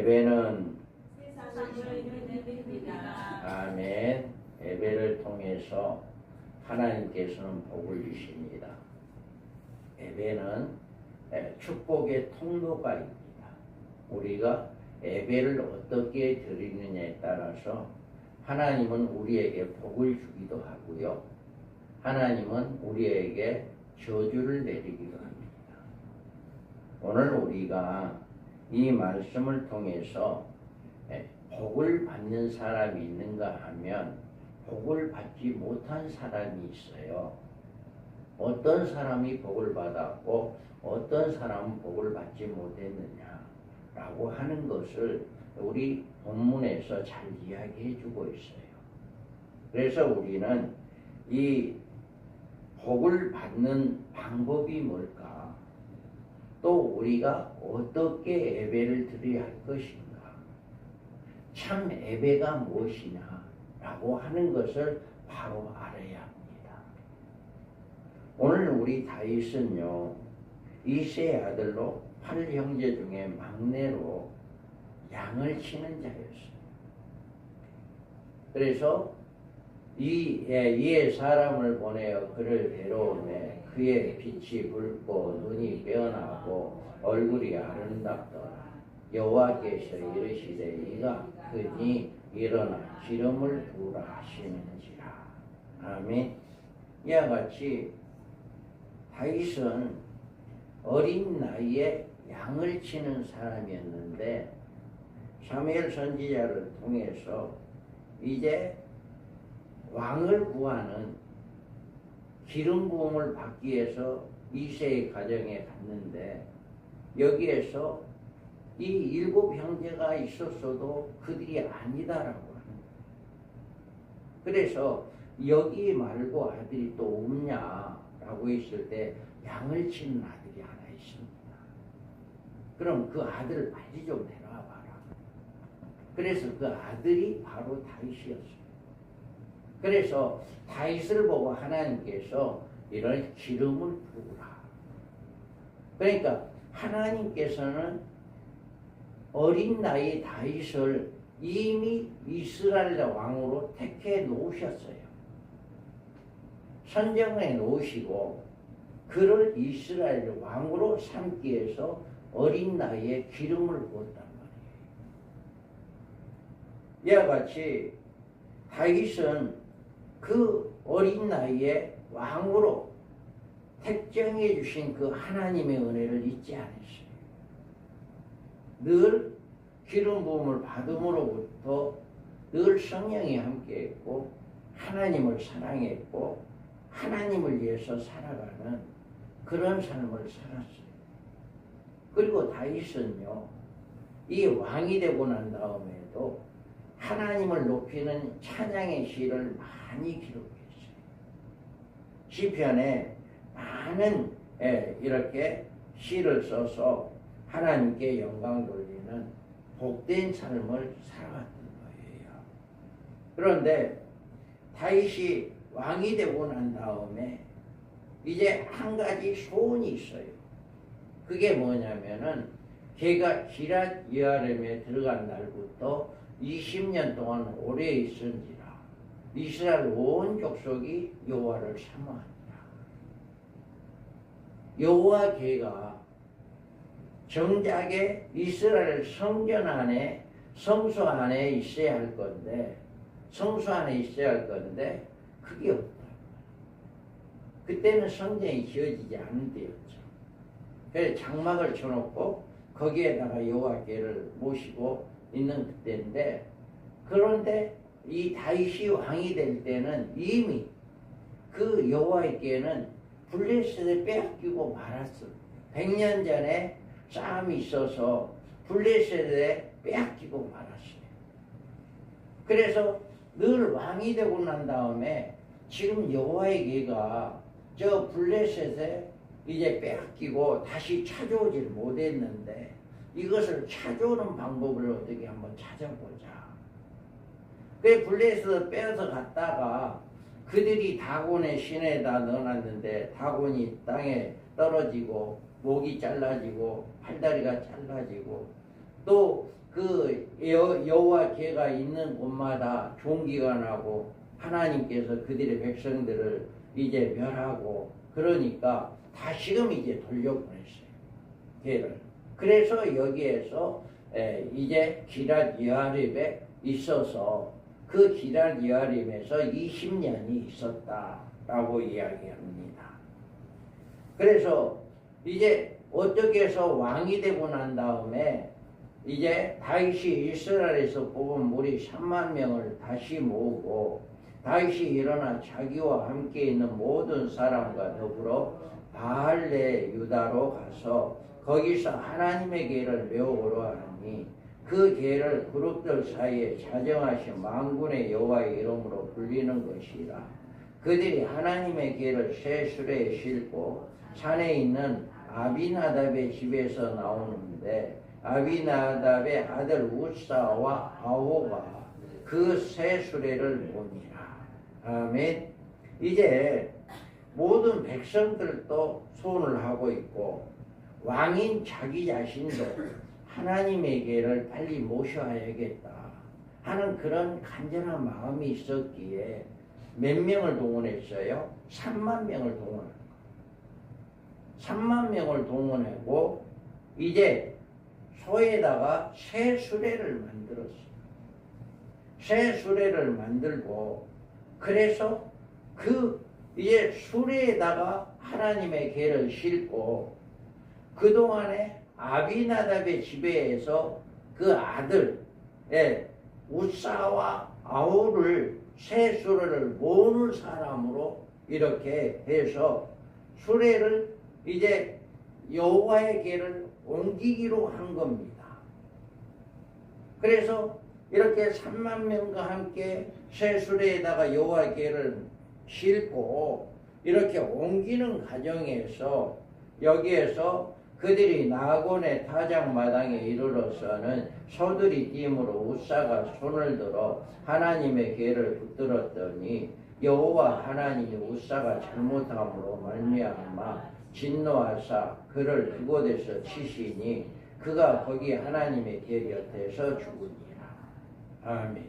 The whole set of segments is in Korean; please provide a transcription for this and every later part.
예배는 예배입니다. 아멘. 예배를 통해서 하나님께서는 복을 주십니다. 예배는 축복의 통로가입니다. 우리가 예배를 어떻게 드리느냐에 따라서 하나님은 우리에게 복을 주기도 하고요. 하나님은 우리에게 저주를 내리기도 합니다. 오늘 우리가 이 말씀을 통해서 복을 받는 사람이 있는가 하면 복을 받지 못한 사람이 있어요. 어떤 사람이 복을 받았고 어떤 사람은 복을 받지 못했느냐라고 하는 것을 우리 본문에서 잘 이야기해 주고 있어요. 그래서 우리는 이 복을 받는 방법이 뭘까? 또 우리가 어떻게 예배를 드려야 할 것인가? 참 예배가 무엇이냐라고 하는 것을 바로 알아야 합니다. 오늘 우리 다윗은요, 이새의 아들로 8형제 중에 막내로 양을 치는 자였어요. 그래서 이에 사람을 보내어 그를 괴로움에 그의 빛이 붉고 눈이 빼어나고 얼굴이 아름답더라. 여호와께서 이르시되 이가 그니 일어나 기름을 부으라 하시는지라. 아멘. 이와 같이 다윗은 어린 나이에 양을 치는 사람이었는데 사무엘 선지자를 통해서 이제 왕을 구하는 기름 부음을 받기 위해서 이새의 가정에 갔는데 여기에서 이 7 형제가 있었어도 그들이 아니다라고 하는 거예요. 그래서 여기 말고 아들이 또 없냐라고 했을 때 양을 치는 아들이 하나 있습니다. 그럼 그 아들을 빨리 좀 데려와 봐라. 그래서 그 아들이 바로 다윗이었어요. 그래서 다윗을 보고 하나님께서 이런 기름을 부으라. 그러니까 하나님께서는 어린 나이 다윗을 이미 이스라엘 왕으로 택해 놓으셨어요. 선정해 놓으시고 그를 이스라엘 왕으로 삼기 위해서 어린 나이에 기름을 부었단 말이에요. 이와 같이 다윗은 그 어린 나이에 왕으로 택정해 주신 그 하나님의 은혜를 잊지 않았어요. 늘 기름 부음을 받음으로부터 늘 성령이 함께했고 하나님을 사랑했고 하나님을 위해서 살아가는 그런 삶을 살았어요. 그리고 다윗은요, 이 왕이 되고 난 다음에도 하나님을 높이는 찬양의 시를 많이 기록했어요. 시편에 많은 이렇게 시를 써서 하나님께 영광 돌리는 복된 삶을 살아왔던 거예요. 그런데 다윗이 왕이 되고 난 다음에 이제 한 가지 소원이 있어요. 그게 뭐냐면은 걔가 기럇 여아림에 들어간 날부터 20년 동안 오래 있은지라 이스라엘 온 족속이 여호와를 사모하니라. 여호와 걔가 정작에 이스라엘 성전 안에 성소 안에 있어야 할 건데 성소 안에 있어야 할 건데 그게 없다. 그때는 성전이 지어지지 않은 때였죠. 그래서 장막을 쳐놓고 거기에다가 여호와께를 모시고 있는 그때인데, 그런데 이 다윗이 왕이 될 때는 이미 그 여호와께는 블레셋에 빼앗기고 말았어. 100년 전에 싸움이 있어서 블레셋에 빼앗기고 말았어요. 그래서 늘 왕이 되고 난 다음에 지금 여호와의 계가 저 블레셋에 이제 빼앗기고 다시 찾아오질 못했는데 이것을 찾아오는 방법을 어떻게 한번 찾아보자. 그 블레셋을 빼앗아 갔다가 그들이 다곤의 시내에다 넣어놨는데 다곤이 땅에 떨어지고 목이 잘라지고 팔다리가 잘라지고 또 그 여호와께가 있는 곳마다 종기가 나고 하나님께서 그들의 백성들을 이제 멸하고 그러니까 다시금 이제 돌려보냈어요. 걔를. 그래서 여기에서 이제 기랏 여아립에 있어서 그 기랏 여아립에서 20년이 있었다라고 이야기합니다. 그래서 이제 어떻게 해서 왕이 되고 난 다음에 이제 다윗이 이스라엘에서 뽑은 무리 3만 명을 다시 모으고 다윗이 일어나 자기와 함께 있는 모든 사람과 더불어 바알레 유다로 가서 거기서 하나님의 계를 메우러 하니 그 계를 그룹들 사이에 자정하신 만군의 여호와의 이름으로 불리는 것이라. 그들이 하나님의 계를 새 수레에 싣고 산에 있는 아비나답의 집에서 나오는데 아비나답의 아들 우사와 아호가 그 새 수레를 보니라. 아멘. 이제 모든 백성들도 소원을 하고 있고 왕인 자기 자신도 하나님의 계를 빨리 모셔야겠다 하는 그런 간절한 마음이 있었기에 몇 명을 동원했어요? 3만 명을 동원한 거예요. 3만 명을 동원하고 이제 소에다가 새 수레를 만들었어요. 새 수레를 만들고 그래서 그 이제 수레에다가 하나님의 계를 싣고 그동안에 아비나답의 집에서 그 아들 우사와 아호를 새 수레를 모으는 사람으로 이렇게 해서 수레를 이제 여호와의 계를 옮기기로 한 겁니다. 그래서 이렇게 3만 명과 함께 새 수레에다가 여호와의 계를 싣고 이렇게 옮기는 과정에서 여기에서 그들이 나곤의 타작마당에 이르러서는 소들이 뛰므로 우사가 손을 들어 하나님의 계를 붙들었더니 여호와 하나님이 우사가 잘못함으로 말미암아 진노하사 그를 그곳에서 치시니 그가 거기 하나님의 계 곁에서 죽으니라. 아멘.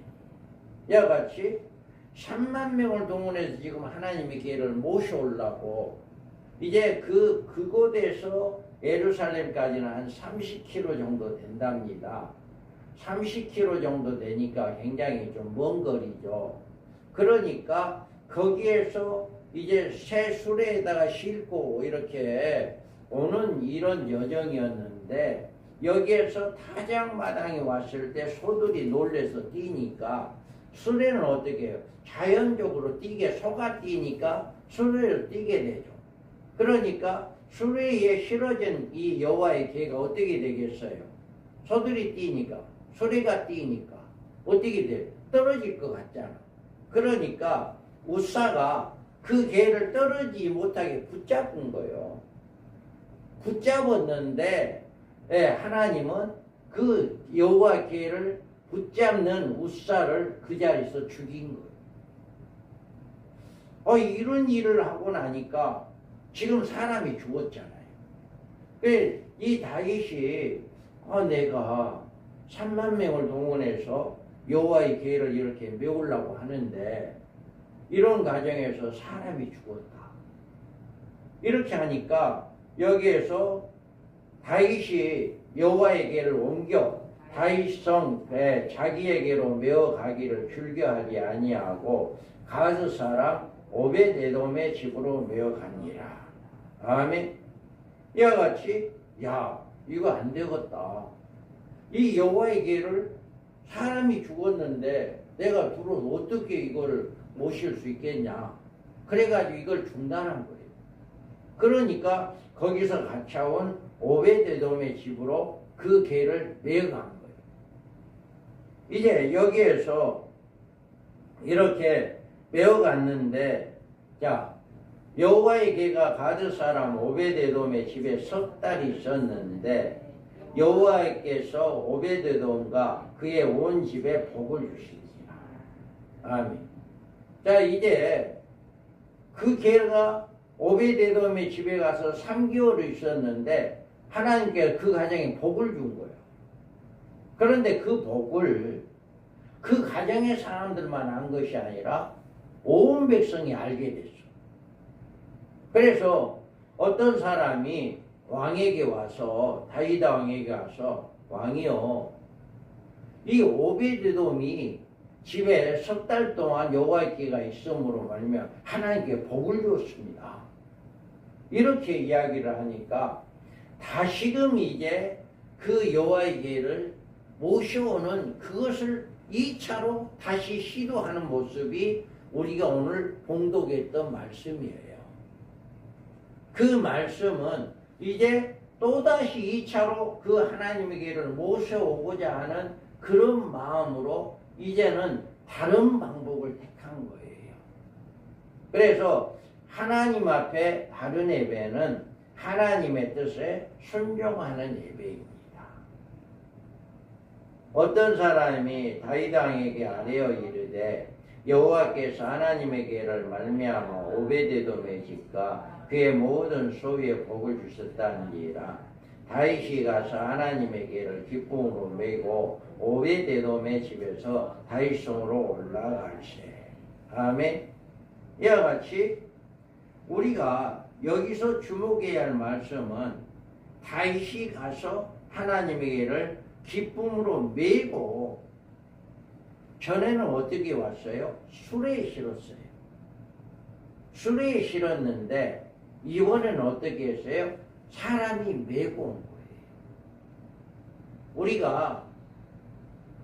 이와 같이 3만 명을 동원해서 지금 하나님의 계를 모셔오려고 이제 그곳에서 예루살렘까지는 한 30km 정도 된답니다. 30km 정도 되니까 굉장히 좀 먼 거리죠. 그러니까 거기에서 이제 새 수레에다가 싣고 이렇게 오는 이런 여정이었는데 여기에서 타작마당에 왔을 때 소들이 놀래서 뛰니까 수레는 어떻게 해요? 자연적으로 뛰게 소가 뛰니까 수레를 뛰게 되죠. 그러니까 수레에 실어진 이 여호와의 계가 어떻게 되겠어요? 소들이 뛰니까 수레가 뛰니까 어떻게 돼요? 떨어질 것 같잖아. 그러니까 우사가 그 계를 떨어지지 못하게 붙잡은 거예요. 붙잡았는데 하나님은 그 여호와 계를 붙잡는 우사를 그 자리에서 죽인 거예요. 이런 일을 하고 나니까 지금 사람이 죽었잖아요. 이 다윗이 내가 3만 명을 동원해서 여호와의 계를 이렇게 메우려고 하는데 이런 과정에서 사람이 죽었다. 이렇게 하니까 여기에서 다윗이 여호와의 계를 옮겨 다윗성에 자기에게로 메어가기를 즐겨하지 아니하고 가스 사람 오벳에돔의 집으로 메어가니라. 아멘. 이와 같이 이거 안 되겠다. 이 여호와의 계를 사람이 죽었는데 내가 들어서 어떻게 이거를 모실 수 있겠냐. 그래가지고 이걸 중단한 거예요. 그러니까 거기서 갇혀온 오벳에돔의 집으로 그 계를 메어간 거예요. 이제 여기에서 이렇게 메어갔는데 여호와의 계가 가드 사람 오벳에돔의 집에 석 달이 있었는데 여호와께서 오벳에돔과 그의 온 집에 복을 주시니라. 아멘. 이제 그 계가 오벳에돔의 집에 가서 3개월을 있었는데 하나님께서 그 가정에 복을 준 거예요. 그런데 그 복을 그 가정의 사람들만 안 것이 아니라 온 백성이 알게 됐어. 그래서 어떤 사람이 왕에게 와서, 다윗 왕에게 와서, 왕이요, 이 오베드돔이 집에 석 달 동안 여호와께가 있음으로 말미암아 하나님께 복을 줬습니다. 이렇게 이야기를 하니까 다시금 이제 그 여호와께를 모셔오는 그것을 2차로 다시 시도하는 모습이 우리가 오늘 봉독했던 말씀이에요. 그 말씀은 이제 또다시 2차로 그 하나님에게를 모셔오고자 하는 그런 마음으로 이제는 다른 방법을 택한 거예요. 그래서 하나님 앞에 바른 예배는 하나님의 뜻에 순종하는 예배입니다. 어떤 사람이 다윗 왕에게 아뢰어 이르되 여호와께서 하나님에게를 말미암아 오베데돔의 집과 그의 모든 소유에 복을 주셨다는지라. 다윗이 가서 하나님에게를 기쁨으로 메고 오베데돔의 집에서 다윗성으로 올라갈세. 아멘. 이와 같이 우리가 여기서 주목해야 할 말씀은 다윗이 가서 하나님에게를 기쁨으로 메고, 전에는 어떻게 왔어요? 수레에 실었어요. 수레에 실었는데 이번에는 어떻게 했어요? 사람이 메고 온 거예요. 우리가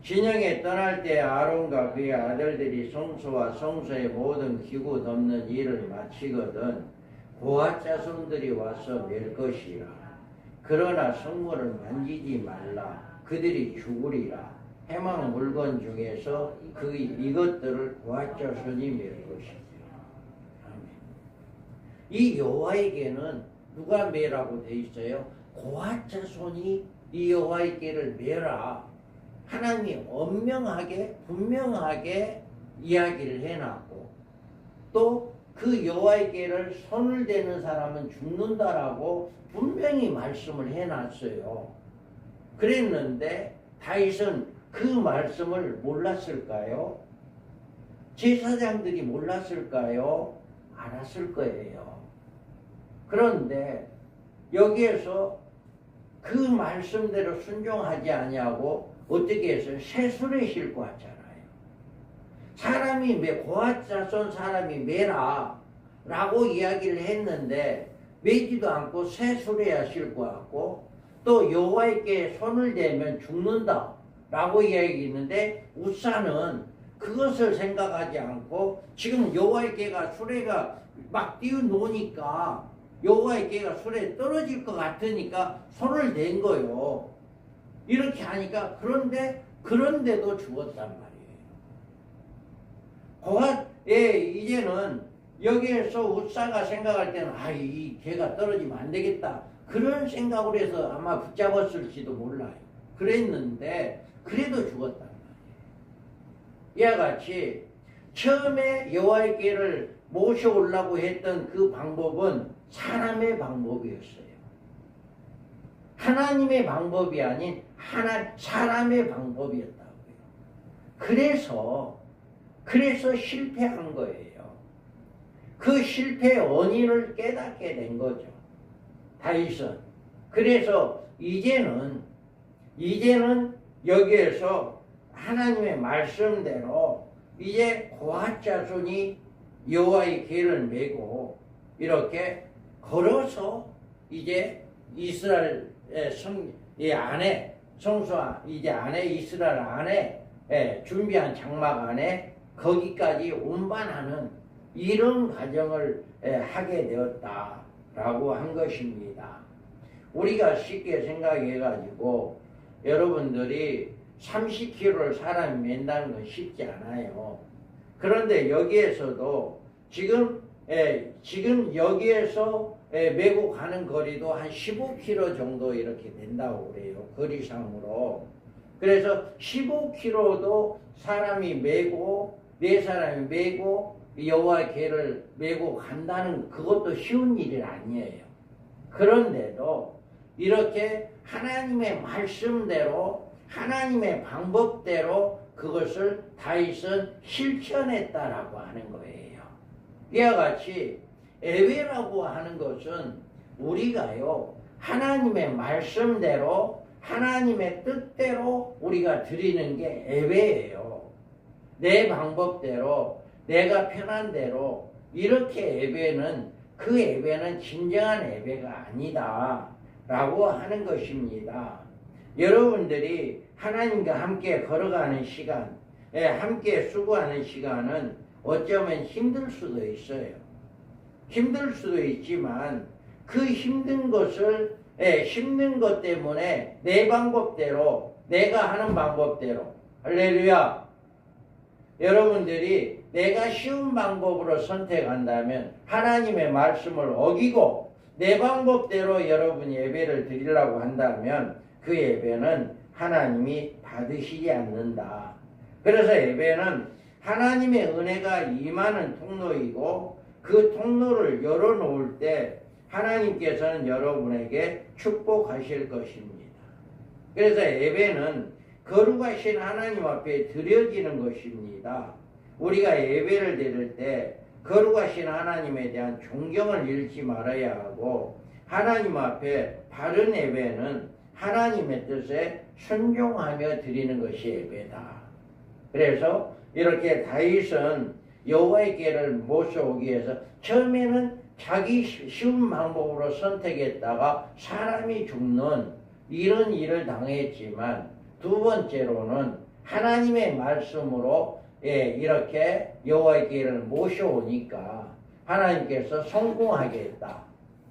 진영에 떠날 때 아론과 그의 아들들이 성소와 성소의 모든 기구 덮는 일을 마치거든 고아 자손들이 와서 맬 것이라. 그러나 성물을 만지지 말라. 그들이 죽으리라. 해망 물건 중에서 이것들을 고아 자손이 맬 것이라. 아멘. 이 여호와에게는 누가 매라고 돼 있어요? 고아 자손이 이 여호와에게를 매라. 하나님이 엄명하게 분명하게 이야기를 해놨고, 또 그 여호와에게를 손을 대는 사람은 죽는다라고 분명히 말씀을 해놨어요. 그랬는데 다윗은 그 말씀을 몰랐을까요? 제사장들이 몰랐을까요? 알았을 거예요. 그런데 여기에서 그 말씀대로 순종하지 아니하고 어떻게 해서 새술에 싣고 왔잖아요. 사람이 고아 자손 사람이 매라 라고 이야기를 했는데 매지도 않고 새술에야 싣고 왔고, 또 여호와께 손을 대면 죽는다 라고 이야기했는데 우사는 그것을 생각하지 않고 지금 여호와께가 수레가 막 뛰어노니까 여호와께가 수레에 떨어질 것 같으니까 손을 댄 거요. 이렇게 하니까 그런데도 죽었단 말이에요. 이제는 여기에서 우사가 생각할 때는 이 개가 떨어지면 안 되겠다. 그런 생각으로 해서 아마 붙잡았을지도 몰라요. 그랬는데 그래도 죽었단 말이에요. 이와 같이 처음에 여호와께를 모셔오려고 했던 그 방법은 사람의 방법이었어요. 하나님의 방법이 아닌 사람의 방법이었다고요. 그래서 실패한 거예요. 그 실패의 원인을 깨닫게 된 거죠. 다윗은. 그래서 이제는 여기에서 하나님의 말씀대로 이제 고아 자손이 여호와의 궤를 메고 이렇게 걸어서 이제 이스라엘 이스라엘 안에 준비한 장막 안에 거기까지 운반하는 이런 과정을 하게 되었다라고 한 것입니다. 우리가 쉽게 생각해가지고 여러분들이 30kg를 사람이 맨다는 건 쉽지 않아요. 그런데 여기에서도 지금 여기에서 메고 가는 거리도 한 15km 정도 이렇게 된다고 그래요. 거리상으로. 그래서 15km도 사람이 메고 네 사람이 메고 여호와 궤를 메고 간다는 그것도 쉬운 일이 아니에요. 그런데도 이렇게 하나님의 말씀대로 하나님의 방법대로 그것을 다윗은 실천했다라고 하는 거예요. 이와 같이 예배라고 하는 것은 우리가요, 하나님의 말씀대로 하나님의 뜻대로 우리가 드리는 게 예배예요. 내 방법대로 내가 편한 대로 이렇게 예배는, 그 예배는 진정한 예배가 아니다 라고 하는 것입니다. 여러분들이 하나님과 함께 걸어가는 시간, 함께 수고하는 시간은 어쩌면 힘들 수도 있어요. 힘들 수도 있지만 그 힘든 것을, 힘든 것 때문에 내 방법대로, 내가 하는 방법대로, 할렐루야, 여러분들이 내가 쉬운 방법으로 선택한다면 하나님의 말씀을 어기고 내 방법대로 여러분 예배를 드리려고 한다면 그 예배는 하나님이 받으시지 않는다. 그래서 예배는 하나님의 은혜가 임하는 통로이고 그 통로를 열어놓을 때 하나님께서는 여러분에게 축복하실 것입니다. 그래서 예배는 거룩하신 하나님 앞에 드려지는 것입니다. 우리가 예배를 드릴 때 거룩하신 하나님에 대한 존경을 잃지 말아야 하고, 하나님 앞에 바른 예배는 하나님의 뜻에 순종하며 드리는 것이 예배다. 그래서 이렇게 다윗은 여호와의 궤를 모셔오기 위해서 처음에는 자기 쉬운 방법으로 선택했다가 사람이 죽는 이런 일을 당했지만, 두 번째로는 하나님의 말씀으로 이렇게 여호와의 궤를 모셔오니까 하나님께서 성공하게 했다.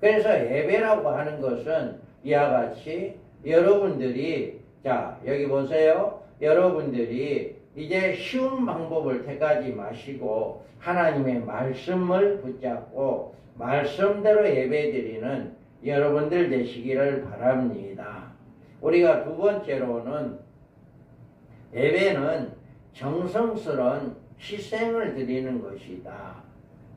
그래서 예배라고 하는 것은 이와 같이 여러분들이, 자 여기 보세요. 여러분들이 이제 쉬운 방법을 택하지 마시고 하나님의 말씀을 붙잡고 말씀대로 예배드리는 여러분들 되시기를 바랍니다. 우리가 두 번째로는 예배는 정성스러운 희생을 드리는 것이다.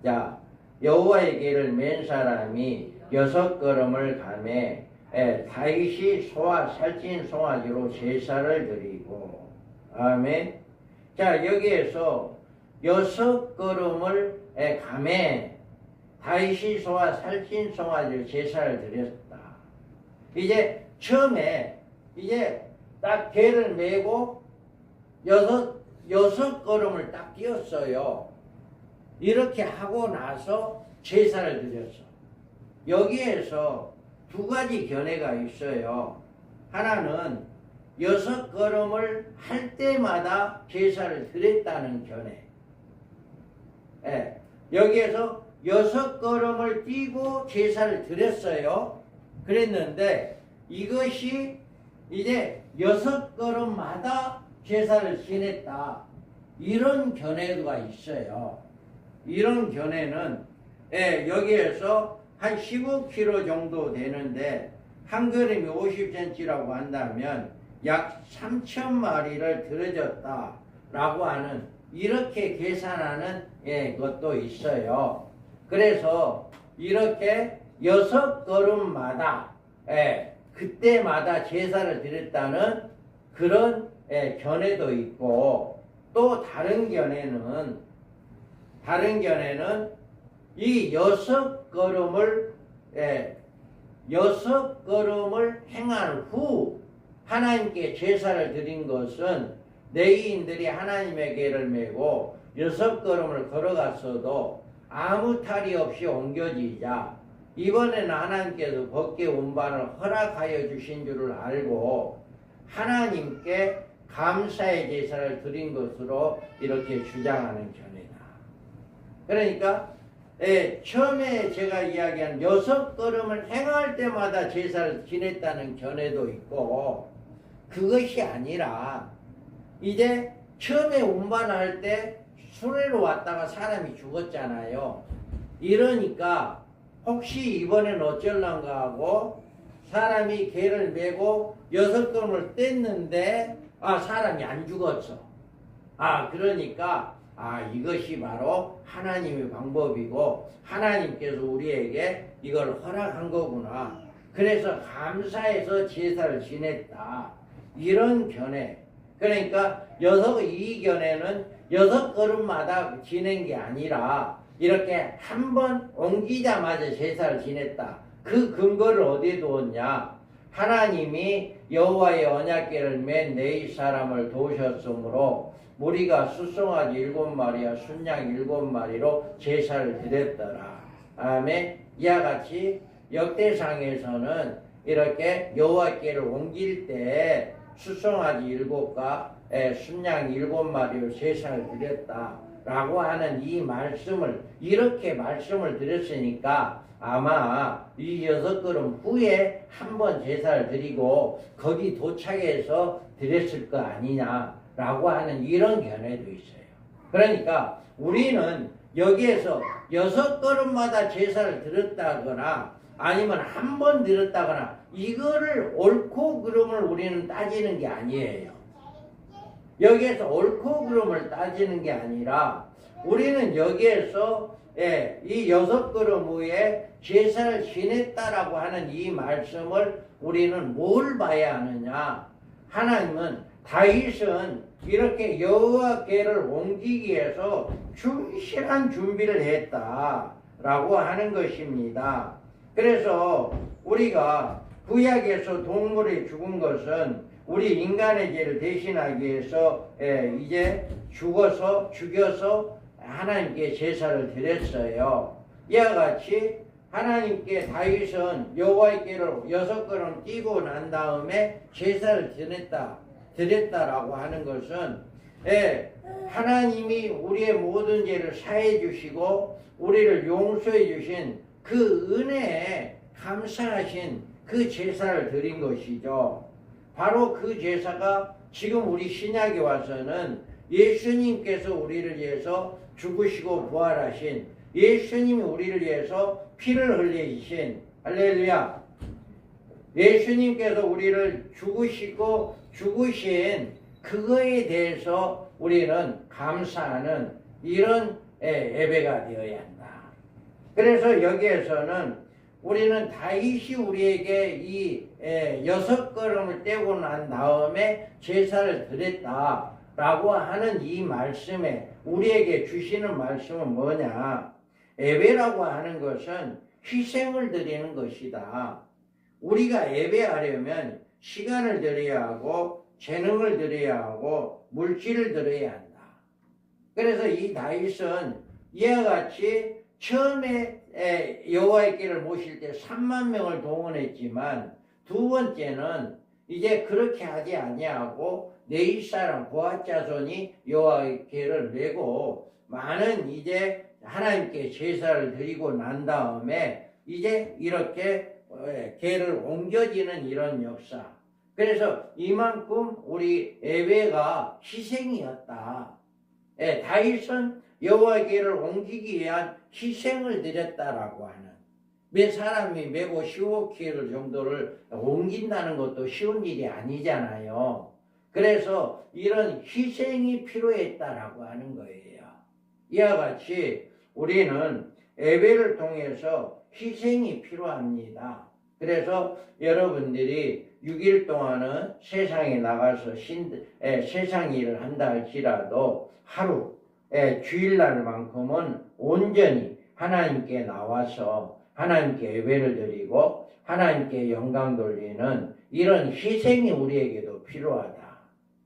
자, 여호와의 궤를 맨 사람이 6걸음을 가매 다윗이 소와 살찐 송아지로 제사를 드리고, 아멘. 자, 여기에서 6걸음을 가매 다윗이 소와 살찐 송아지로 제사를 드렸다. 이제 처음에 이제 딱 궤를 메고 여섯 걸음을 딱 뛰었어요. 이렇게 하고 나서 제사를 드렸어. 여기에서 두 가지 견해가 있어요. 하나는 6걸음을 할 때마다 제사를 드렸다는 견해. 여기에서 6걸음을 뛰고 제사를 드렸어요. 그랬는데 이것이 이제 6걸음마다 제사를 지냈다. 이런 견해가 있어요. 이런 견해는 여기에서 한 15kg 정도 되는데 한 걸음이 50cm라고 한다면 약 3,000마리를 들어줬다라고 하는, 이렇게 계산하는 것도 있어요. 그래서 이렇게 6걸음마다 그때마다 제사를 드렸다는 그런 견해도 있고, 또 다른 견해는 이 6걸음을 행한 후 하나님께 제사를 드린 것은 레위인들이 하나님의 궤를 메고 6걸음을 걸어갔어도 아무 탈이 없이 옮겨지자 이번에는 하나님께서 법궤 운반을 허락하여 주신 줄을 알고 하나님께 감사의 제사를 드린 것으로 이렇게 주장하는 견해다. 그러니까 처음에 제가 이야기한 6걸음을 행할 때마다 제사를 지냈다는 견해도 있고, 그것이 아니라 이제 처음에 운반할 때 수레로 왔다가 사람이 죽었잖아요. 이러니까 혹시 이번엔 어쩔란가 하고 사람이 궤를 메고 6걸음을 뗐는데 사람이 안 죽었어. 그러니까 이것이 바로 하나님의 방법이고 하나님께서 우리에게 이걸 허락한 거구나. 그래서 감사해서 제사를 지냈다. 이런 견해. 그러니까 이 견해는 6걸음마다 지낸 게 아니라 이렇게 한 번 옮기자마자 제사를 지냈다. 그 근거를 어디에 두었냐? 하나님이 여호와의 언약궤를 맨 네 사람을 도우셨으므로 무리가 수송아지 7마리와 순양 7마리로 제사를 드렸더라. 아멘. 이와 같이 역대상에서는 이렇게 여호와께를 옮길 때 수송아지 7과 순양 7마리로 제사를 드렸다라고 하는 이 말씀을 이렇게 말씀을 드렸으니까 아마 이 6걸음 후에 한 번 제사를 드리고 거기 도착해서 드렸을 거 아니냐라고 하는 이런 견해도 있어요. 그러니까 우리는 여기에서 6걸음마다 제사를 드렸다거나 아니면 한 번 드렸다거나 이거를 옳고 그름을 우리는 따지는 게 아니에요. 여기에서 옳고 그름을 따지는 게 아니라 우리는 여기에서 이 6걸음 후에 제사를 지냈다라고 하는 이 말씀을 우리는 뭘 봐야 하느냐? 하나님은 다윗은 이렇게 여호와께를 옮기기 위해서 충실한 준비를 했다라고 하는 것입니다. 그래서 우리가 구약에서 동물이 죽은 것은 우리 인간의 죄를 대신하기 위해서 이제 죽여서 하나님께 제사를 드렸어요. 이와 같이 하나님께 다윗은 여호와의 궤를 6걸음 띄고 난 다음에 제사를 드렸다라고 하는 것은 하나님이 우리의 모든 죄를 사해 주시고 우리를 용서해 주신 그 은혜에 감사하신 그 제사를 드린 것이죠. 바로 그 제사가 지금 우리 신약에 와서는 예수님께서 우리를 위해서 죽으시고 부활하신 예수님이 우리를 위해서 피를 흘리신 할렐루야. 예수님께서 우리를 죽으시고 죽으신 그거에 대해서 우리는 감사하는 이런 예배가 되어야 한다. 그래서 여기에서는 우리는 다윗이 우리에게 이 6걸음을 떼고 난 다음에 제사를 드렸다라고 하는 이 말씀에 우리에게 주시는 말씀은 뭐냐? 예배라고 하는 것은 희생을 드리는 것이다. 우리가 예배하려면 시간을 드려야 하고 재능을 드려야 하고 물질을 드려야 한다. 그래서 이 다윗은 이와 같이 처음에 여호와의 궤를 모실 때 3만 명을 동원했지만 두 번째는 이제 그렇게 하지 아니하고 네 사람 고앗 자손이 여호와의 궤를 메고 많은 이제 하나님께 제사를 드리고 난 다음에 이제 이렇게 궤를 옮겨지는 이런 역사. 그래서 이만큼 우리 예배가 희생이었다. 다윗은 여호와의 궤를 옮기기 위한 희생을 드렸다라고 하는 몇 사람이 메고 15km 정도를 옮긴다는 것도 쉬운 일이 아니잖아요. 그래서 이런 희생이 필요했다라고 하는 거예요. 이와 같이 우리는 예배를 통해서 희생이 필요합니다. 그래서 여러분들이 6일 동안은 세상에 나가서 세상 일을 한다 할지라도 하루 주일날만큼은 온전히 하나님께 나와서 하나님께 예배를 드리고 하나님께 영광 돌리는 이런 희생이 우리에게도 필요하다.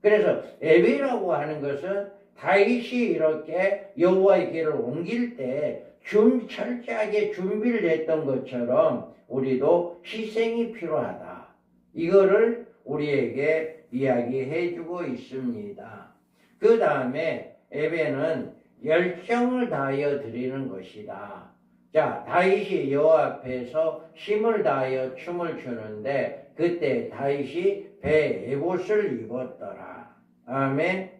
그래서 예배라고 하는 것은 다윗이 이렇게 여호와의 궤를 옮길 때 철저하게 준비를 했던 것처럼 우리도 희생이 필요하다. 이거를 우리에게 이야기해 주고 있습니다. 그 다음에 예배는 열정을 다하여 드리는 것이다. 자, 다윗이 여호와 앞에서 힘을 다하여 춤을 추는데 그때 다윗이 배에 에봇을 입었더라. 아멘.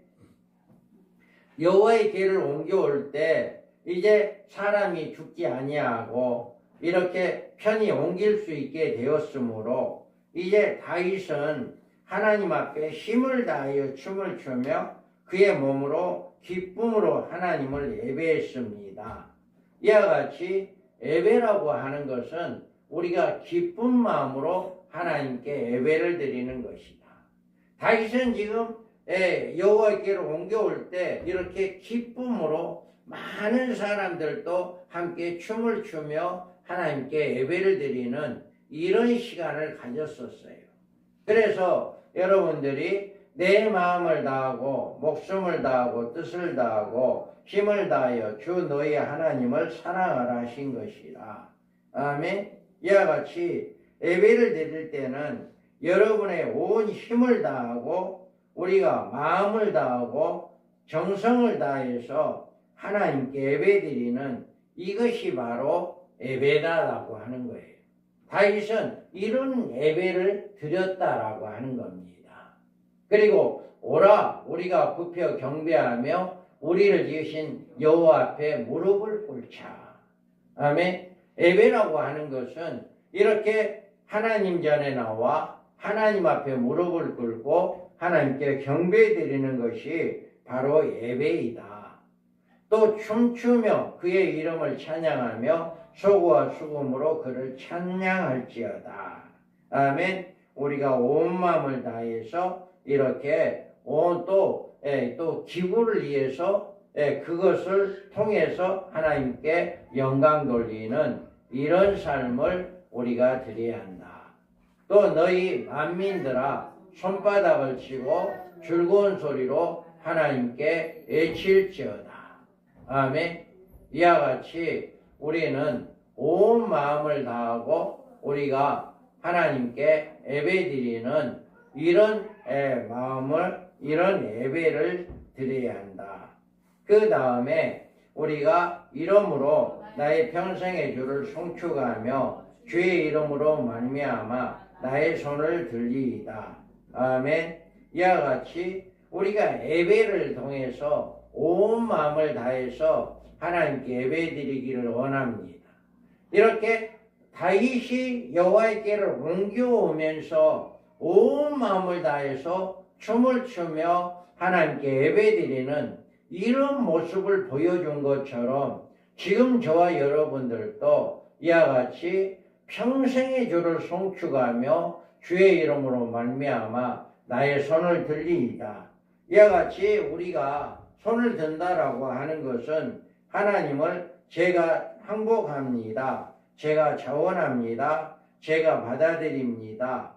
여호와의 궤를 옮겨올 때 이제 사람이 죽지 아니하고 이렇게 편히 옮길 수 있게 되었으므로 이제 다윗은 하나님 앞에 힘을 다하여 춤을 추며 그의 몸으로 기쁨으로 하나님을 예배했습니다. 이와 같이 예배라고 하는 것은 우리가 기쁜 마음으로 하나님께 예배를 드리는 것이다. 다윗은 지금 여호와께로 옮겨올 때 이렇게 기쁨으로 많은 사람들도 함께 춤을 추며 하나님께 예배를 드리는 이런 시간을 가졌었어요. 그래서 여러분들이 내 마음을 다하고 목숨을 다하고 뜻을 다하고 힘을 다하여 주 너희 하나님을 사랑하라 하신 것이라. 아멘. 이와 같이 예배를 드릴 때는 여러분의 온 힘을 다하고 우리가 마음을 다하고 정성을 다해서 하나님께 예배드리는 이것이 바로 예배다라고 하는 거예요. 다윗은 이런 예배를 드렸다라고 하는 겁니다. 그리고 오라 우리가 굽혀 경배하며 우리를 지으신 여호와 앞에 무릎을 꿇자. 아멘. 예배라고 하는 것은 이렇게 하나님 전에 나와 하나님 앞에 무릎을 꿇고 하나님께 경배드리는 것이 바로 예배이다. 또 춤추며 그의 이름을 찬양하며 소고와 수금으로 그를 찬양할지어다. 아멘. 우리가 온 마음을 다해서 이렇게 또 기구를 위해서 그것을 통해서 하나님께 영광 돌리는 이런 삶을 우리가 드려야 한다. 또 너희 만민들아 손바닥을 치고 즐거운 소리로 하나님께 외칠지어다. 아멘. 이와 같이 우리는 온 마음을 다하고 우리가 하나님께 예배드리는 이런 이런 예배를 드려야 한다. 그 다음에 우리가 이름으로 나의 평생의 주를 송축하며 주의 이름으로 말미암아 나의 손을 들리이다. 아멘. 이와 같이 우리가 예배를 통해서 온 마음을 다해서 하나님께 예배드리기를 원합니다. 이렇게 다윗이 여호와께로 옮겨오면서 온 마음을 다해서 춤을 추며 하나님께 예배드리는 이런 모습을 보여준 것처럼 지금 저와 여러분들도 이와 같이 평생의 주를 송축하며 주의 이름으로 말미암아 나의 손을 들리이다. 이와 같이 우리가 손을 든다라고 하는 것은 하나님을 제가 항복합니다. 제가 자원합니다. 제가 받아들입니다.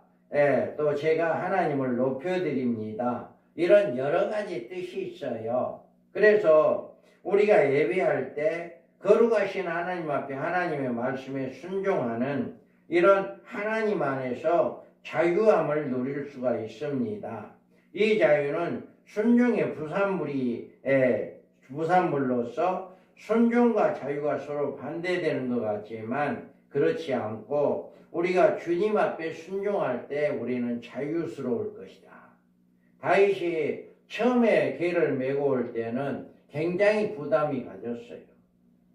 또 제가 하나님을 높여드립니다. 이런 여러 가지 뜻이 있어요. 그래서 우리가 예배할 때 거룩하신 하나님 앞에 하나님의 말씀에 순종하는 이런 하나님 안에서 자유함을 누릴 수가 있습니다. 이 자유는 순종의 부산물로서 순종과 자유가 서로 반대되는 것 같지만 그렇지 않고 우리가 주님 앞에 순종할 때 우리는 자유스러울 것이다. 다윗이 처음에 개를 메고 올 때는 굉장히 부담이 가졌어요.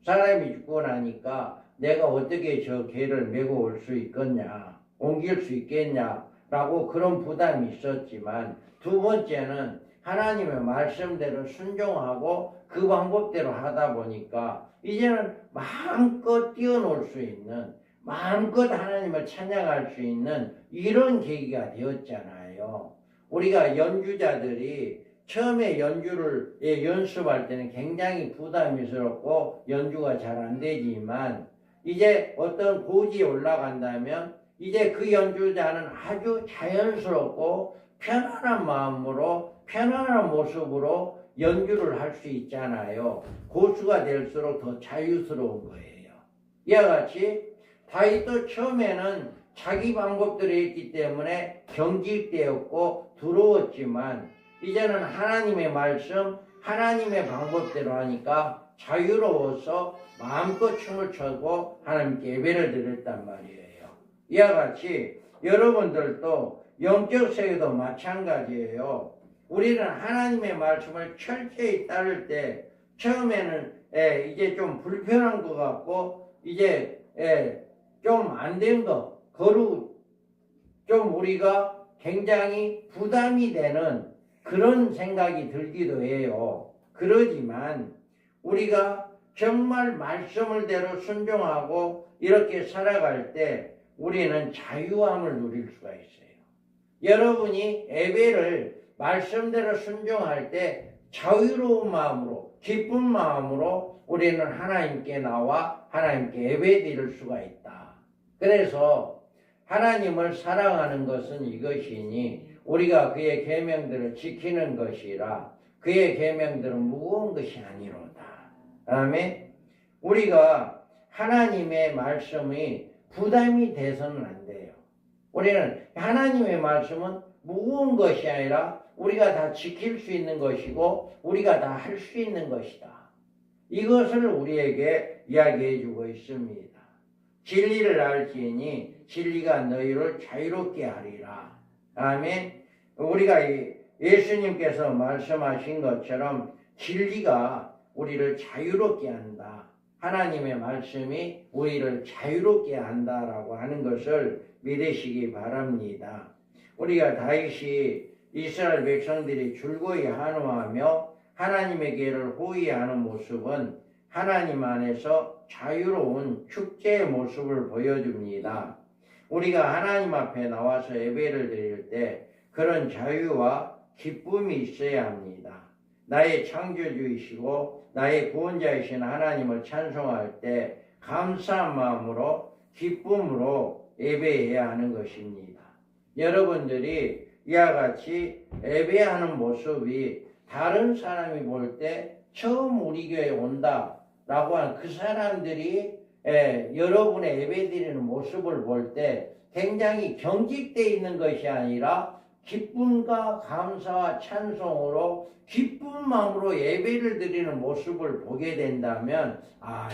사람이 죽고 나니까 내가 어떻게 저 개를 메고 올 수 있겠냐, 옮길 수 있겠냐라고 그런 부담이 있었지만 두 번째는 하나님의 말씀대로 순종하고 그 방법대로 하다 보니까 이제는 마음껏 뛰어놀 수 있는, 마음껏 하나님을 찬양할 수 있는 이런 계기가 되었잖아요. 우리가 연주자들이 처음에 연주를 연습할 때는 굉장히 부담스럽고 연주가 잘 안 되지만 이제 어떤 고지에 올라간다면 이제 그 연주자는 아주 자연스럽고 편안한 마음으로 편안한 모습으로 연주를 할 수 있잖아요. 고수가 될수록 더 자유스러운 거예요. 이와 같이 다윗도 처음에는 자기 방법대로 했기 때문에 경직되었고 두려웠지만 이제는 하나님의 말씀, 하나님의 방법대로 하니까 자유로워서 마음껏 춤을 춰고 하나님께 예배를 드렸단 말이에요. 이와 같이 여러분들도 영적 세계도 마찬가지예요. 우리는 하나님의 말씀을 철저히 따를 때 처음에는 이제 좀 불편한 것 같고 이제 좀 안 된 거, 좀 우리가 굉장히 부담이 되는 그런 생각이 들기도 해요. 그러지만 우리가 정말 말씀을 대로 순종하고 이렇게 살아갈 때 우리는 자유함을 누릴 수가 있어요. 여러분이 예배를 말씀대로 순종할 때 자유로운 마음으로, 기쁜 마음으로 우리는 하나님께 나와 하나님께 예배드릴 수가 있다. 그래서 하나님을 사랑하는 것은 이것이니 우리가 그의 계명들을 지키는 것이라. 그의 계명들은 무거운 것이 아니로다. 다음에 우리가 하나님의 말씀이 부담이 돼서는 안 돼요. 우리는 하나님의 말씀은 무거운 것이 아니라 우리가 다 지킬 수 있는 것이고 우리가 다 할 수 있는 것이다. 이것을 우리에게 이야기해 주고 있습니다. 진리를 알지니 진리가 너희를 자유롭게 하리라. 아멘. 우리가 예수님께서 말씀하신 것처럼 진리가 우리를 자유롭게 한다. 하나님의 말씀이 우리를 자유롭게 한다라고 하는 것을 믿으시기 바랍니다. 우리가 다윗이 이스라엘 백성들이 줄거이 한호하며 하나님의 계를 호위하는 모습은 하나님 안에서 자유로운 축제의 모습을 보여줍니다. 우리가 하나님 앞에 나와서 예배를 드릴 때 그런 자유와 기쁨이 있어야 합니다. 나의 창조주이시고 나의 구원자이신 하나님을 찬송할 때 감사한 마음으로 기쁨으로 예배해야 하는 것입니다. 여러분들이 이와 같이 예배하는 모습이 다른 사람이 볼 때 처음 우리 교회에 온다라고 하는 그 사람들이 여러분의 예배드리는 모습을 볼 때 굉장히 경직되어 있는 것이 아니라 기쁨과 감사와 찬송으로 기쁜 마음으로 예배를 드리는 모습을 보게 된다면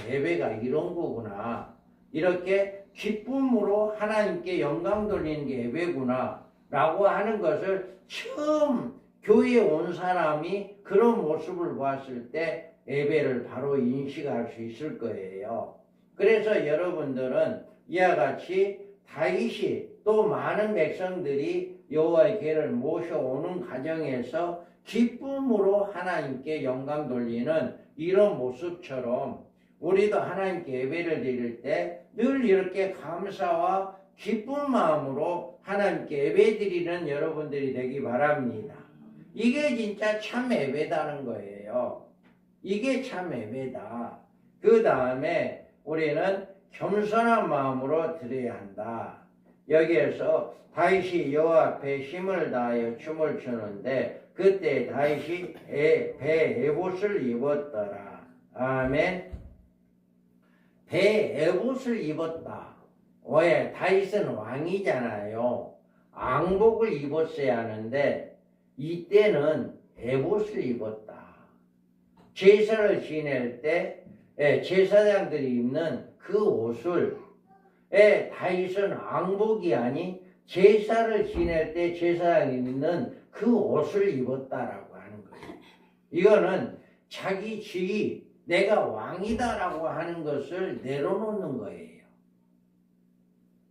예배가 이런 거구나. 이렇게 기쁨으로 하나님께 영광 돌리는 게 예배구나 라고 하는 것을 처음 교회에 온 사람이 그런 모습을 봤을 때 예배를 바로 인식할 수 있을 거예요. 그래서 여러분들은 이와 같이 다윗이 또 많은 백성들이 여호와의 궤를 모셔오는 과정에서 기쁨으로 하나님께 영광 돌리는 이런 모습처럼 우리도 하나님께 예배를 드릴 때 늘 이렇게 감사와 기쁜 마음으로 하나님께 예배 드리는 여러분들이 되기 바랍니다. 이게 진짜 참 예배다는 거예요. 이게 참 예배다. 그 다음에 우리는 겸손한 마음으로 드려야 한다. 여기에서 다윗이 여호와 앞에 힘을 다하여 춤을 추는데 그때 다윗이 배 에봇을 입었더라. 아멘. 배 에봇을 입었다. 왜? 다윗은 왕이잖아요. 왕복을 입었어야 하는데 이때는 에봇을 입었다. 제사를 지낼 때 제사장들이 입는 그 옷을 다윗은 왕복이 아닌 제사를 지낼 때 제사장이 입는 그 옷을 입었다라고 하는 거예요. 이거는 자기 지위, 내가 왕이다라고 하는 것을 내려놓는 거예요.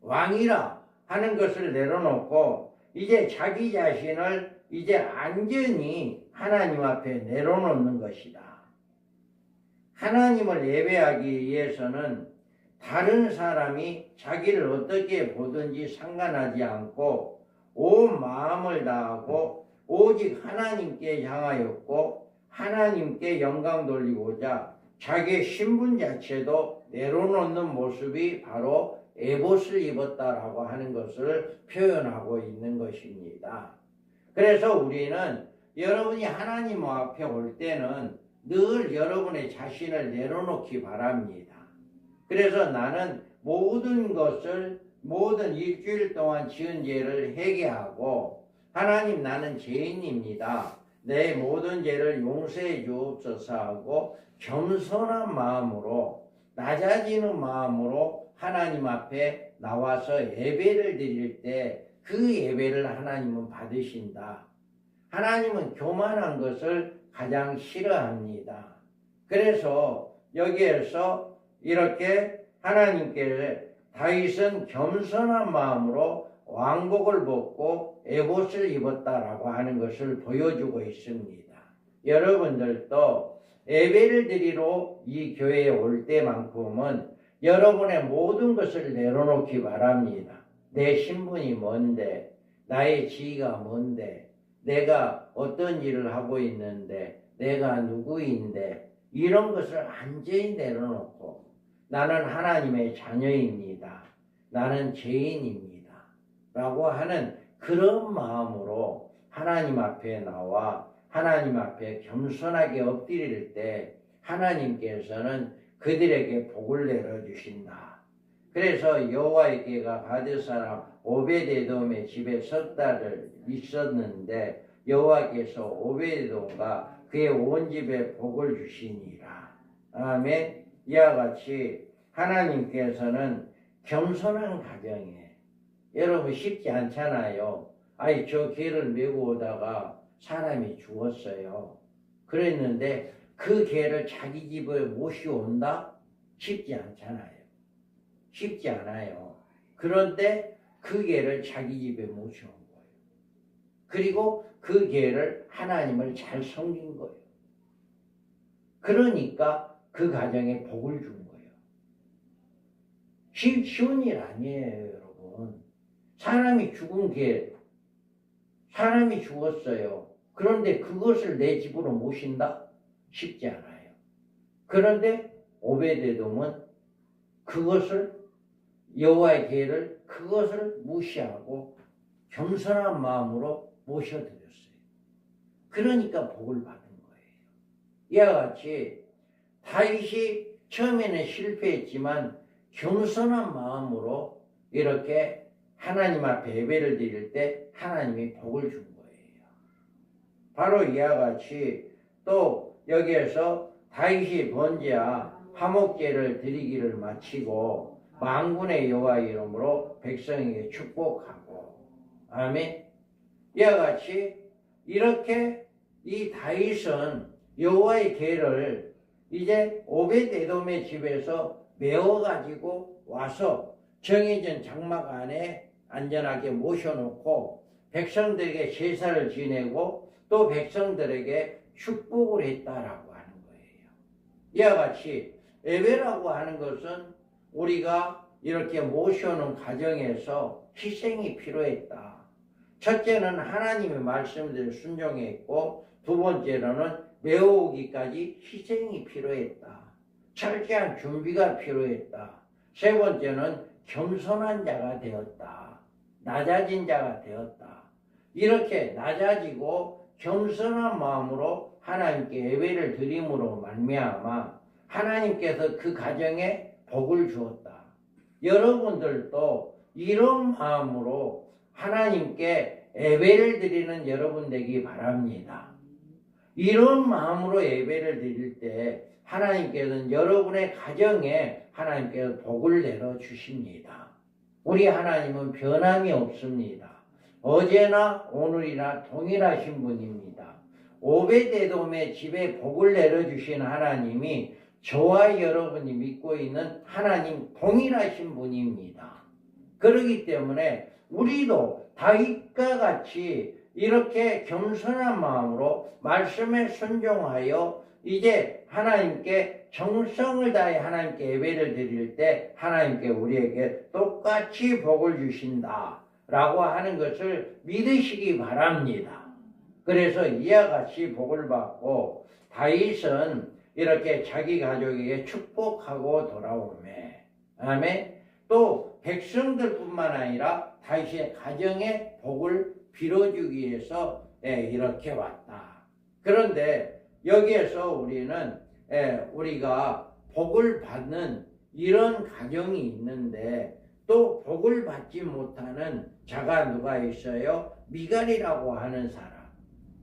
왕이라 하는 것을 내려놓고 이제 자기 자신을 이제 완전히 하나님 앞에 내려놓는 것이다. 하나님을 예배하기 위해서는 다른 사람이 자기를 어떻게 보든지 상관하지 않고 온 마음을 다하고 오직 하나님께 향하였고 하나님께 영광 돌리고자 자기의 신분 자체도 내려놓는 모습이 바로 에봇을 입었다라고 하는 것을 표현하고 있는 것입니다. 그래서 우리는 여러분이 하나님 앞에 올 때는 늘 여러분의 자신을 내려놓기 바랍니다. 그래서 나는 모든 것을 모든 일주일 동안 지은 죄를 회개하고 하나님 나는 죄인입니다. 내 모든 죄를 용서해 주옵소서 하고 겸손한 마음으로 낮아지는 마음으로 하나님 앞에 나와서 예배를 드릴 때 그 예배를 하나님은 받으신다. 하나님은 교만한 것을 가장 싫어합니다. 그래서 여기에서 이렇게 하나님께 다윗은 겸손한 마음으로 왕복을 벗고 에봇을 입었다라고 하는 것을 보여주고 있습니다. 여러분들도 예배를 드리러 이 교회에 올 때만큼은 여러분의 모든 것을 내려놓기 바랍니다. 내 신분이 뭔데, 나의 지위가 뭔데, 내가 어떤 일을 하고 있는데, 내가 누구인데, 이런 것을 완전히 내려놓고 나는 하나님의 자녀입니다. 나는 죄인입니다. 라고 하는 그런 마음으로 하나님 앞에 나와 하나님 앞에 겸손하게 엎드릴 때 하나님께서는 그들에게 복을 내려주신다. 그래서 여호와의 궤가 가드 사람 오베데돔의 집에 석 달을 있었는데 여호와께서 오베데돔과 그의 온 집에 복을 주시니라. 아멘. 이와 같이 하나님께서는 겸손한 가정에, 여러분 쉽지 않잖아요. 아니 저 개를 메고 오다가 사람이 죽었어요. 그랬는데 그 개를 자기 집에 모셔온다? 쉽지 않잖아요. 쉽지 않아요. 그런데 그 개를 자기 집에 모셔온 거예요. 그리고 그 개를 하나님을 잘 섬긴 거예요. 그러니까 그 가정에 복을 준 거예요. 쉬운 일 아니에요, 여러분. 사람이 죽은 개, 사람이 죽었어요. 그런데 그것을 내 집으로 모신다? 쉽지 않아요. 그런데 오베데돔은 그것을 여호와의 궤를 그것을 무시하고 겸손한 마음으로 모셔드렸어요. 그러니까 복을 받은 거예요. 이와 같이 다윗이 처음에는 실패했지만 겸손한 마음으로 이렇게 하나님 앞에 예배를 드릴 때 하나님이 복을 준 거예요. 바로 이와 같이 또 여기에서 다윗이 번제와 화목제를 드리기를 마치고 만군의 여호와 이름으로 백성에게 축복하고, 아멘. 이와 같이 이렇게 이 다윗은 여호와의 궤를 이제 오벳에돔의 집에서 메워가지고 와서 정해진 장막 안에 안전하게 모셔놓고 백성들에게 제사를 지내고 또 백성들에게 축복을 했다라고 하는 거예요. 이와 같이 예배라고 하는 것은 우리가 이렇게 모셔놓은 가정에서 희생이 필요했다. 첫째는 하나님의 말씀대로 순종했고 두 번째로는 메워오기까지 희생이 필요했다. 철저한 준비가 필요했다. 세 번째는 겸손한 자가 되었다. 낮아진 자가 되었다. 이렇게 낮아지고 겸손한 마음으로 하나님께 예배를 드림으로 말미암아 하나님께서 그 가정에 복을 주었다. 여러분들도 이런 마음으로 하나님께 예배를 드리는 여러분 되기 바랍니다. 이런 마음으로 예배를 드릴 때 하나님께서는 여러분의 가정에 하나님께서 복을 내려주십니다. 우리 하나님은 변함이 없습니다. 어제나 오늘이나 동일하신 분입니다. 오벳에돔의 집에 복을 내려주신 하나님이 저와 여러분이 믿고 있는 하나님 동일하신 분입니다. 그렇기 때문에 우리도 다윗과 같이 이렇게 겸손한 마음으로 말씀에 순종하여 이제 하나님께 정성을 다해 하나님께 예배를 드릴 때 하나님께 우리에게 똑같이 복을 주신다 라고 하는 것을 믿으시기 바랍니다. 그래서 이와 같이 복을 받고 다윗은 이렇게 자기 가족에게 축복하고 돌아오매, 아멘. 또 백성들뿐만 아니라 다윗의 가정에 복을 빌어주기 위해서 이렇게 왔다. 그런데 여기에서 우리는 우리가 복을 받는 이런 가정이 있는데 또 복을 받지 못하는 자가 누가 있어요? 미갈이라고 하는 사람.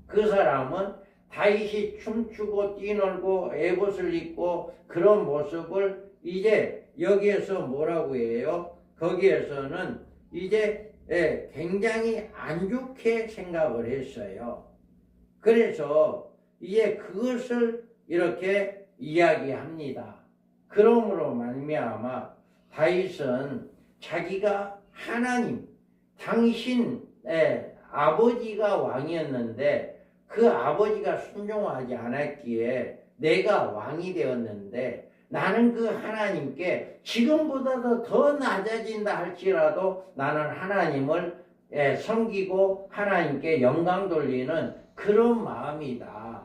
그 사람은 다윗이 춤추고 뛰놀고 에봇을 입고 그런 모습을 이제 여기에서 뭐라고 해요? 거기에서는 이제 굉장히 안 좋게 생각을 했어요. 그래서 이제 그것을 이렇게 이야기합니다. 그러므로 말미암아 다윗은 자기가 하나님, 당신 아버지가 왕이었는데 그 아버지가 순종하지 않았기에 내가 왕이 되었는데 나는 그 하나님께 지금보다도 더 낮아진다 할지라도 나는 하나님을 섬기고 하나님께 영광 돌리는 그런 마음이다.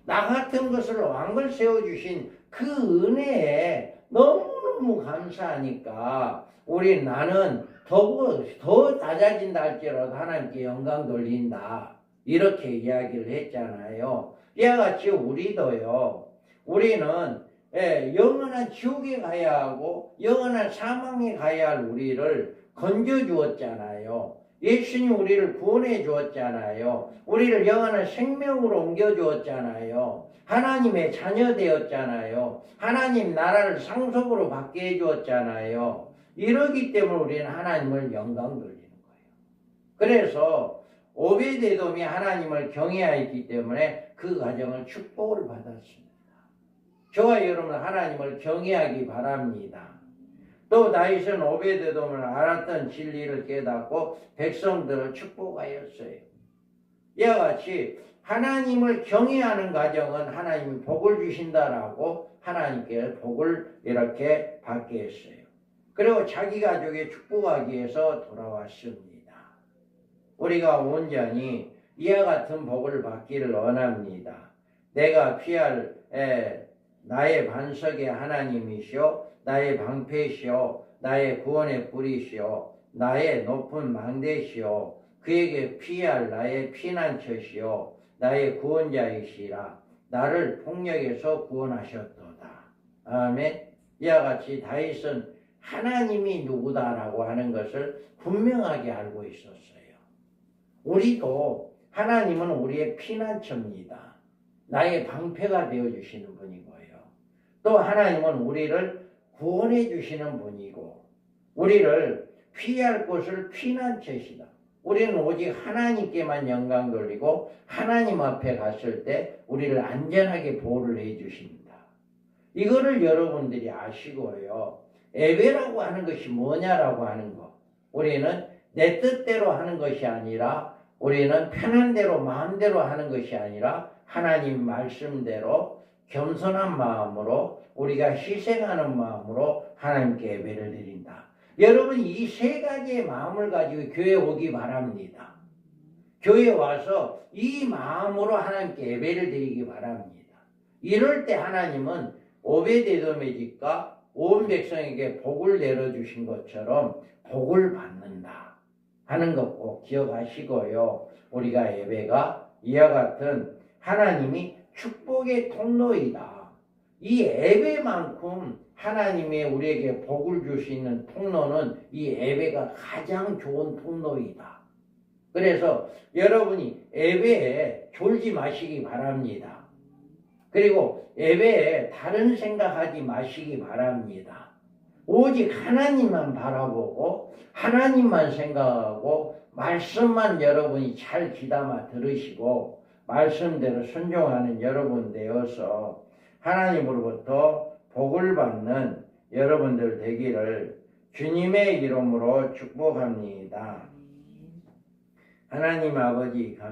나 같은 것을 왕을 세워주신 그 은혜에 너무너무 감사하니까 우리 나는 더 낮아진다 할지라도 하나님께 영광 돌린다. 이렇게 이야기를 했잖아요. 이와 같이 우리도요. 우리는 영원한 지옥에 가야 하고 영원한 사망에 가야 할 우리를 건져주었잖아요. 예수님 우리를 구원해 주었잖아요. 우리를 영원한 생명으로 옮겨 주었잖아요. 하나님의 자녀 되었잖아요. 하나님 나라를 상속으로 받게 해 주었잖아요. 이러기 때문에 우리는 하나님을 영광 돌리는 거예요. 그래서 오베데돔이 하나님을 경외하였기 때문에 그 가정은 축복을 받았습니다. 저와 여러분 하나님을 경외하기 바랍니다. 또 다윗은 오베데돔을 알았던 진리를 깨닫고 백성들을 축복하였어요. 이와 같이 하나님을 경외하는 가정은 하나님이 복을 주신다라고 하나님께 복을 이렇게 받게 했어요. 그리고 자기 가족에 축복하기 위해서 돌아왔습니다. 우리가 온전히 이와 같은 복을 받기를 원합니다. 내가 피할 나의 반석의 하나님이시오, 나의 방패시오, 나의 구원의 뿌리시오, 나의 높은 망대시오, 그에게 피할 나의 피난처시오, 나의 구원자이시라. 나를 폭력에서 구원하셨도다. 아멘. 이와 같이 다윗은 하나님이 누구다라고 하는 것을 분명하게 알고 있었어요. 우리도 하나님은 우리의 피난처입니다. 나의 방패가 되어주시는 분이고요. 또 하나님은 우리를 구원해 주시는 분이고 우리를 피할 곳을 피난처시다. 우리는 오직 하나님께만 영광 돌리고 하나님 앞에 갔을 때 우리를 안전하게 보호를 해 주십니다. 이거를 여러분들이 아시고요. 예배라고 하는 것이 뭐냐라고 하는 거. 우리는 내 뜻대로 하는 것이 아니라 우리는 편한 대로 마음대로 하는 것이 아니라 하나님 말씀대로 겸손한 마음으로 우리가 희생하는 마음으로 하나님께 예배를 드린다. 여러분 이 세 가지의 마음을 가지고 교회에 오기 바랍니다. 교회에 와서 이 마음으로 하나님께 예배를 드리기 바랍니다. 이럴 때 하나님은 오베데돔의 집과 온 백성에게 복을 내려주신 것처럼 복을 받는다 하는 것 꼭 기억하시고요. 우리가 예배가 이와 같은 하나님이 축복의 통로이다. 이 예배만큼 하나님의 우리에게 복을 줄 수 있는 통로는 이 예배가 가장 좋은 통로이다. 그래서 여러분이 예배에 졸지 마시기 바랍니다. 그리고 예배에 다른 생각하지 마시기 바랍니다. 오직 하나님만 바라보고 하나님만 생각하고 말씀만 여러분이 잘 귀담아 들으시고 말씀대로 순종하는 여러분 되어서 하나님으로부터 복을 받는 여러분들 되기를 주님의 이름으로 축복합니다. 하나님 아버지 감사합니다.